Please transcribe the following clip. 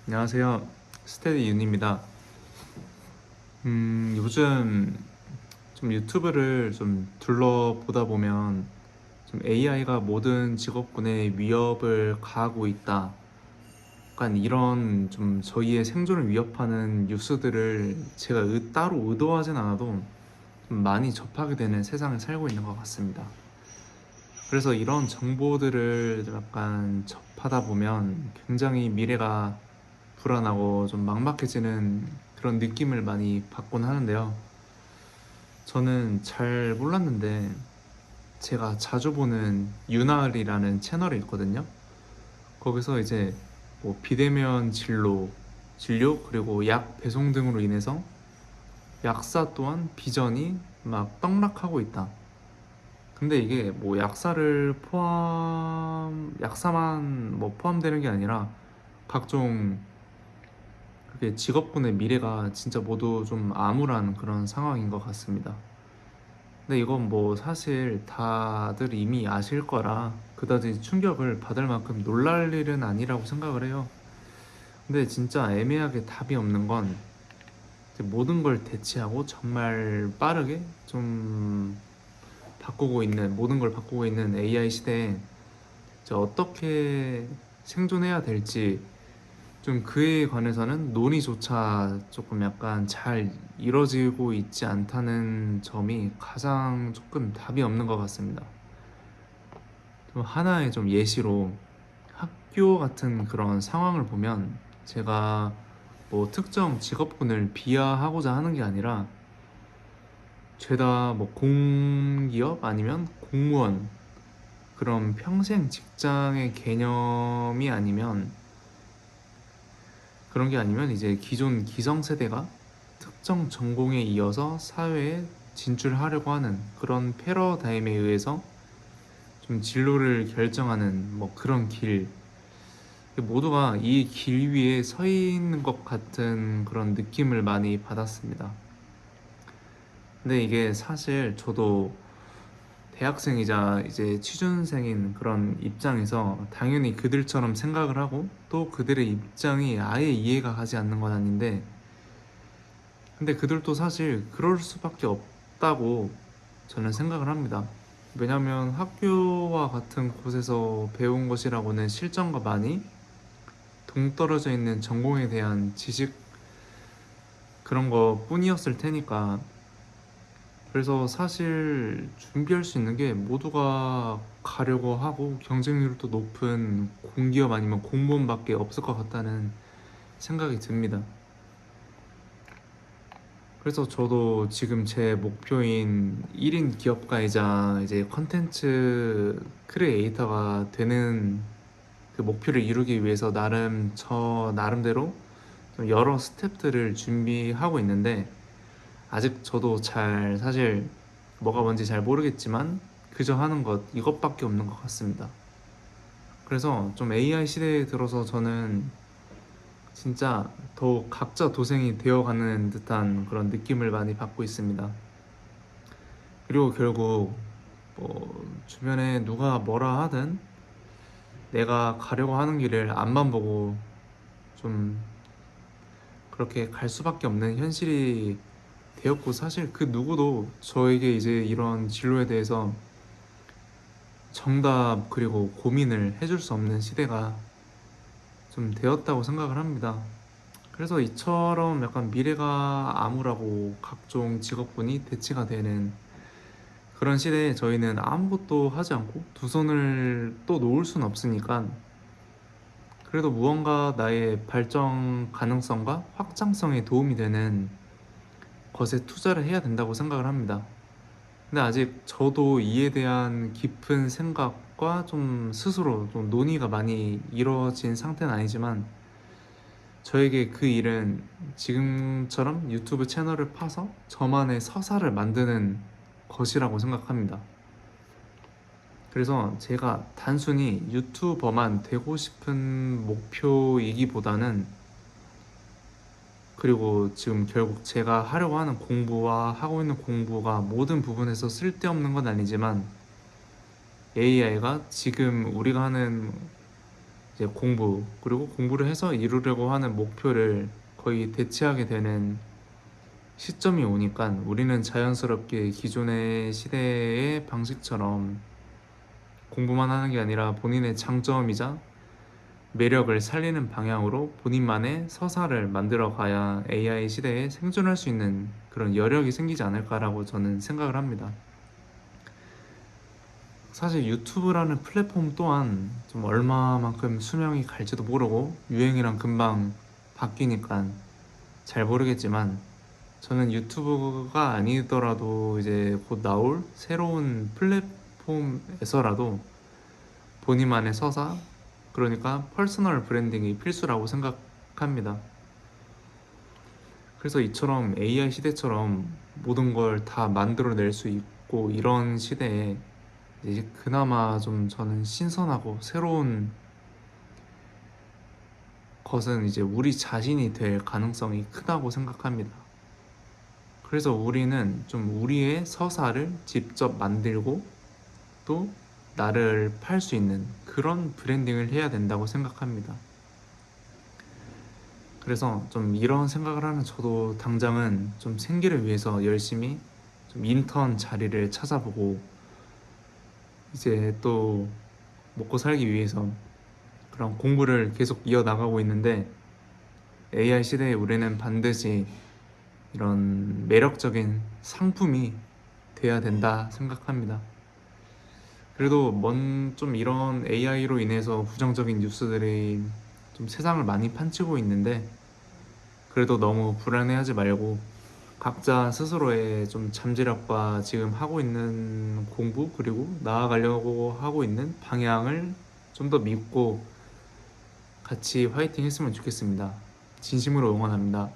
안녕하세요. 스테디 윤입니다. 요즘 좀 유튜브를 좀 둘러보다 보면 좀 AI가 모든 직업군에 위협을 가하고 있다. 약간 이런 좀 저희의 생존을 위협하는 뉴스들을 제가 따로 의도하진 않아도 좀 많이 접하게 되는 세상에 살고 있는 것 같습니다. 그래서 이런 정보들을 약간 접하다 보면 굉장히 미래가 불안하고 좀 막막해지는 그런 느낌을 많이 받곤 하는데요. 저는 잘 몰랐는데 제가 자주 보는 윤활이라는 채널이 있거든요. 거기서 이제 뭐 비대면 진료 그리고 약 배송 등으로 인해서 약사 또한 비전이 막 떡락하고 있다. 근데 이게 뭐 약사만 뭐 포함되는 게 아니라 각종 그게 직업군의 미래가 진짜 모두 좀 암울한 그런 상황인 것 같습니다. 근데 이건 뭐 사실 다들 이미 아실 거라 그다지 충격을 받을 만큼 놀랄 일은 아니라고 생각을 해요. 근데 진짜 애매하게 답이 없는 건 이제 모든 걸 대체하고 정말 빠르게 좀 모든 걸 바꾸고 있는 AI 시대에 이제 어떻게 생존해야 될지 좀 그에 관해서는 논의조차 조금 약간 잘 이뤄지고 있지 않다는 점이 가장 조금 답이 없는 것 같습니다. 좀 하나의 좀 예시로 학교 같은 그런 상황을 보면 제가 뭐 특정 직업군을 비하하고자 하는 게 아니라 죄다 뭐 공기업 아니면 공무원 그런 평생 직장의 개념이 아니면 그런 게 아니면 이제 기존 기성세대가 특정 전공에 이어서 사회에 진출하려고 하는 그런 패러다임에 의해서 좀 진로를 결정하는 뭐 그런 길 모두가 이 길 위에 서 있는 것 같은 그런 느낌을 많이 받았습니다. 근데 이게 사실 저도 대학생이자 이제 취준생인 그런 입장에서 당연히 그들처럼 생각을 하고 또 그들의 입장이 아예 이해가 가지 않는 건 아닌데 근데 그들도 사실 그럴 수밖에 없다고 저는 생각을 합니다. 왜냐하면 학교와 같은 곳에서 배운 것이라고는 실전과 많이 동떨어져 있는 전공에 대한 지식 그런 거 뿐이었을 테니까 그래서 사실 준비할 수 있는 게 모두가 가려고 하고 경쟁률도 높은 공기업 아니면 공무원밖에 없을 것 같다는 생각이 듭니다. 그래서 저도 지금 제 목표인 1인 기업가이자 이제 컨텐츠 크리에이터가 되는 그 목표를 이루기 위해서 저 나름대로 좀 여러 스텝들을 준비하고 있는데 아직 저도 잘 사실 뭐가 뭔지 잘 모르겠지만 그저 하는 것 이것밖에 없는 것 같습니다. 그래서 좀 AI 시대에 들어서 저는 진짜 더욱 각자 도생이 되어가는 듯한 그런 느낌을 많이 받고 있습니다. 그리고 결국 뭐 주변에 누가 뭐라 하든 내가 가려고 하는 길을 앞만 보고 좀 그렇게 갈 수밖에 없는 현실이 되었고 사실 그 누구도 저에게 이제 이런 진로에 대해서 정답 그리고 고민을 해줄 수 없는 시대가 좀 되었다고 생각을 합니다. 그래서 이처럼 약간 미래가 암울하고 각종 직업군이 대치가 되는 그런 시대에 저희는 아무것도 하지 않고 두 손을 또 놓을 수는 없으니까 그래도 무언가 나의 발전 가능성과 확장성에 도움이 되는 것에 투자를 해야 된다고 생각을 합니다. 근데 아직 저도 이에 대한 깊은 생각과 좀 스스로 좀 논의가 많이 이루어진 상태는 아니지만 저에게 그 일은 지금처럼 유튜브 채널을 파서 저만의 서사를 만드는 것이라고 생각합니다. 그래서 제가 단순히 유튜버만 되고 싶은 목표이기보다는 그리고 지금 결국 제가 하려고 하는 공부와 하고 있는 공부가 모든 부분에서 쓸데없는 건 아니지만 AI가 지금 우리가 하는 이제 공부, 그리고 공부를 해서 이루려고 하는 목표를 거의 대체하게 되는 시점이 오니까 우리는 자연스럽게 기존의 시대의 방식처럼 공부만 하는 게 아니라 본인의 장점이자 매력을 살리는 방향으로 본인만의 서사를 만들어 가야 AI 시대에 생존할 수 있는 그런 여력이 생기지 않을까라고 저는 생각을 합니다. 사실 유튜브라는 플랫폼 또한 좀 얼마만큼 수명이 갈지도 모르고 유행이랑 금방 바뀌니까 잘 모르겠지만, 저는 유튜브가 아니더라도 이제 곧 나올 새로운 플랫폼에서라도 본인만의 서사, 그러니까 퍼스널 브랜딩이 필수라고 생각합니다. 그래서 이처럼 AI 시대처럼 모든 걸 다 만들어낼 수 있고 이런 시대에 이제 그나마 좀 저는 신선하고 새로운 것은 이제 우리 자신이 될 가능성이 크다고 생각합니다. 그래서 우리는 좀 우리의 서사를 직접 만들고 또 나를 팔 수 있는 그런 브랜딩을 해야 된다고 생각합니다. 그래서 좀 이런 생각을 하는 저도 당장은 좀 생계를 위해서 열심히 좀 인턴 자리를 찾아보고 이제 또 먹고 살기 위해서 그런 공부를 계속 이어나가고 있는데, AI 시대에 우리는 반드시 이런 매력적인 상품이 돼야 된다 생각합니다. 그래도 좀 이런 AI로 인해서 부정적인 뉴스들이 좀 세상을 많이 판치고 있는데, 그래도 너무 불안해하지 말고 각자 스스로의 좀 잠재력과 지금 하고 있는 공부, 그리고 나아가려고 하고 있는 방향을 좀 더 믿고 같이 화이팅 했으면 좋겠습니다. 진심으로 응원합니다.